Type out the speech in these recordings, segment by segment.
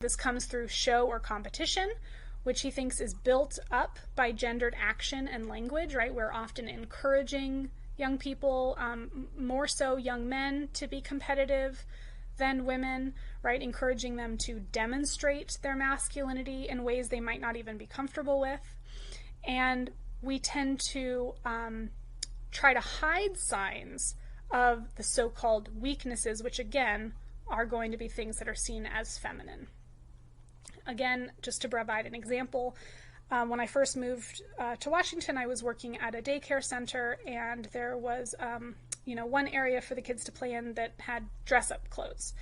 This comes through show or competition, which he thinks is built up by gendered action and language, right? We're often encouraging young people, more so young men, to be competitive than women, right? Encouraging them to demonstrate their masculinity in ways they might not even be comfortable with. And we tend to try to hide signs of the so-called weaknesses, which again are going to be things that are seen as feminine. Again, just to provide an example, when I first moved to Washington, I was working at a daycare center, and there was one area for the kids to play in that had dress-up clothes.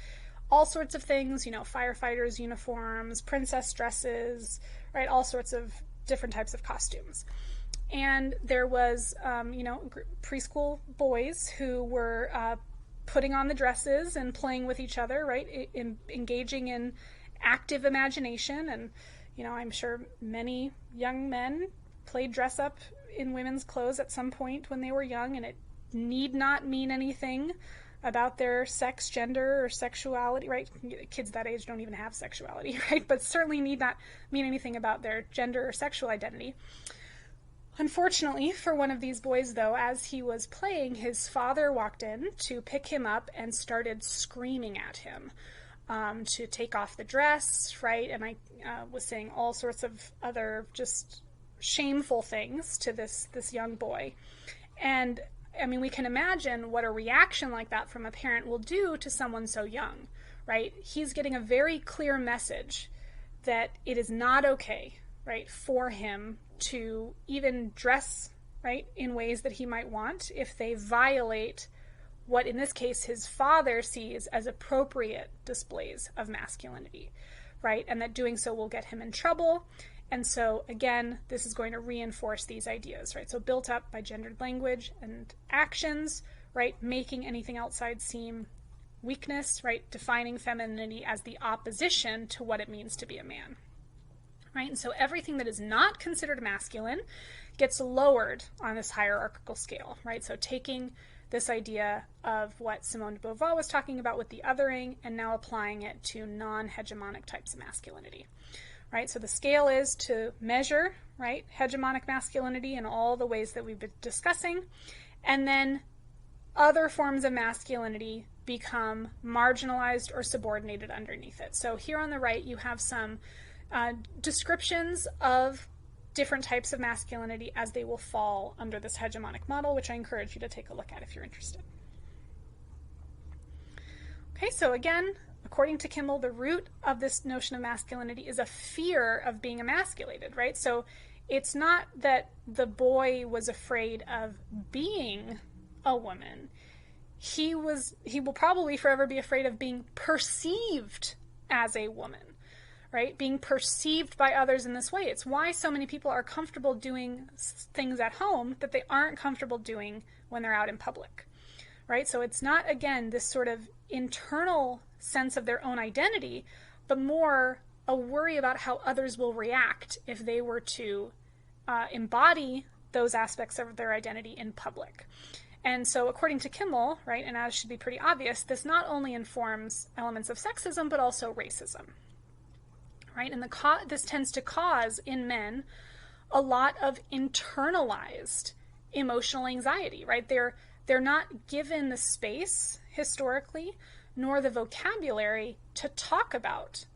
All sorts of things, firefighters' uniforms, princess dresses, right? All sorts of different types of costumes. And there was, preschool boys who were putting on the dresses and playing with each other, right? Engaging in active imagination. And, I'm sure many young men played dress up in women's clothes at some point when they were young, and it need not mean anything about their sex, gender, or sexuality, right? Kids that age don't even have sexuality, right? But certainly need not mean anything about their gender or sexual identity. Unfortunately for one of these boys, though, as he was playing, his father walked in to pick him up and started screaming at him to take off the dress, right? And I was saying all sorts of other just shameful things to this young boy. And I mean, we can imagine what a reaction like that from a parent will do to someone so young, right? He's getting a very clear message that it is not okay, right, for him to even dress, right, in ways that he might want if they violate what, in this case, his father sees as appropriate displays of masculinity, right? And that doing so will get him in trouble. And so, again, this is going to reinforce these ideas, right? So built up by gendered language and actions, right? Making anything outside seem weakness, right? Defining femininity as the opposition to what it means to be a man, right? And so everything that is not considered masculine gets lowered on this hierarchical scale, right? So taking this idea of what Simone de Beauvoir was talking about with the othering and now applying it to non-hegemonic types of masculinity. Right, so the scale is to measure, right, hegemonic masculinity in all the ways that we've been discussing, and then other forms of masculinity become marginalized or subordinated underneath it. So here on the right, you have some descriptions of different types of masculinity as they will fall under this hegemonic model, which I encourage you to take a look at if you're interested. Okay, so again, according to Kimmel, the root of this notion of masculinity is a fear of being emasculated, right? So it's not that the boy was afraid of being a woman. He will probably forever be afraid of being perceived as a woman, right? Being perceived by others in this way. It's why so many people are comfortable doing things at home that they aren't comfortable doing when they're out in public, right? So it's not, again, this sort of internal sense of their own identity, but more a worry about how others will react if they were to embody those aspects of their identity in public. And so according to Kimmel, right, and as should be pretty obvious, this not only informs elements of sexism, but also racism, right? And this tends to cause in men a lot of internalized emotional anxiety, right? They're not given the space historically, nor the vocabulary to talk about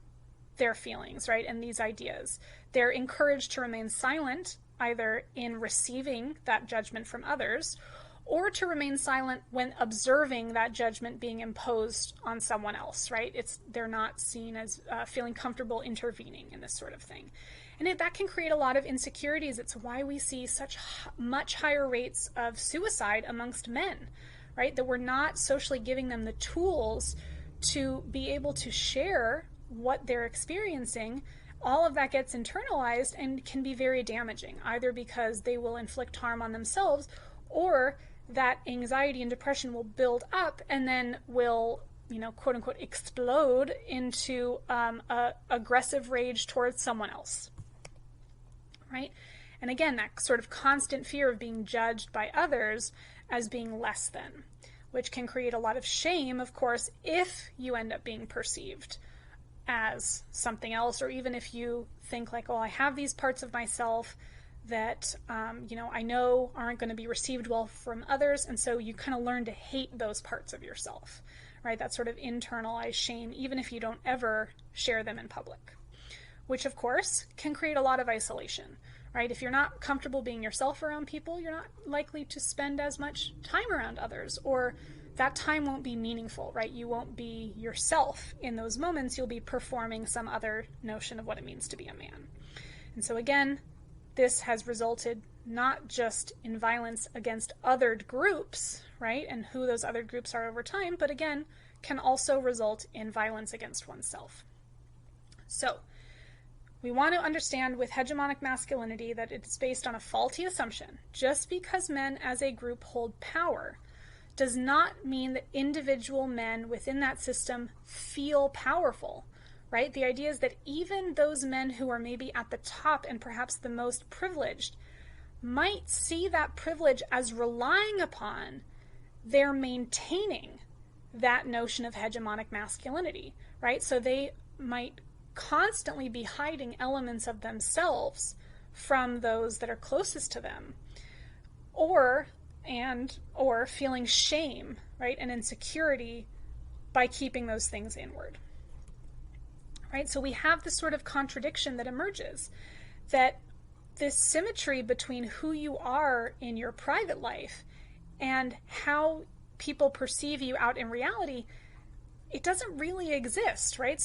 their feelings, right, and these ideas. They're encouraged to remain silent, either in receiving that judgment from others, or to remain silent when observing that judgment being imposed on someone else, right? They're not seen as feeling comfortable intervening in this sort of thing. And that can create a lot of insecurities. It's why we see such much higher rates of suicide amongst men, right? That we're not socially giving them the tools to be able to share what they're experiencing. All of that gets internalized and can be very damaging, either because they will inflict harm on themselves, or that anxiety and depression will build up and then will, quote unquote, explode into aggressive rage towards someone else, right? And again, that sort of constant fear of being judged by others as being less than, which can create a lot of shame, of course, if you end up being perceived as something else, or even if you think like, oh, I have these parts of myself that I know aren't going to be received well from others, and so you kind of learn to hate those parts of yourself, right? That sort of internalized shame, even if you don't ever share them in public, which of course can create a lot of isolation, right? If you're not comfortable being yourself around people, you're not likely to spend as much time around others, or that time won't be meaningful, right? You won't be yourself in those moments. You'll be performing some other notion of what it means to be a man. And so again, this has resulted not just in violence against othered groups, right, and who those other groups are over time, but again, can also result in violence against oneself. So we want to understand with hegemonic masculinity that it's based on a faulty assumption. Just because men as a group hold power does not mean that individual men within that system feel powerful, right? The idea is that even those men who are maybe at the top and perhaps the most privileged might see that privilege as relying upon their maintaining that notion of hegemonic masculinity, right? So they might constantly be hiding elements of themselves from those that are closest to them, or feeling shame, right, and insecurity by keeping those things inward, right? So we have this sort of contradiction that emerges, that this symmetry between who you are in your private life and how people perceive you out in reality, it doesn't really exist, right?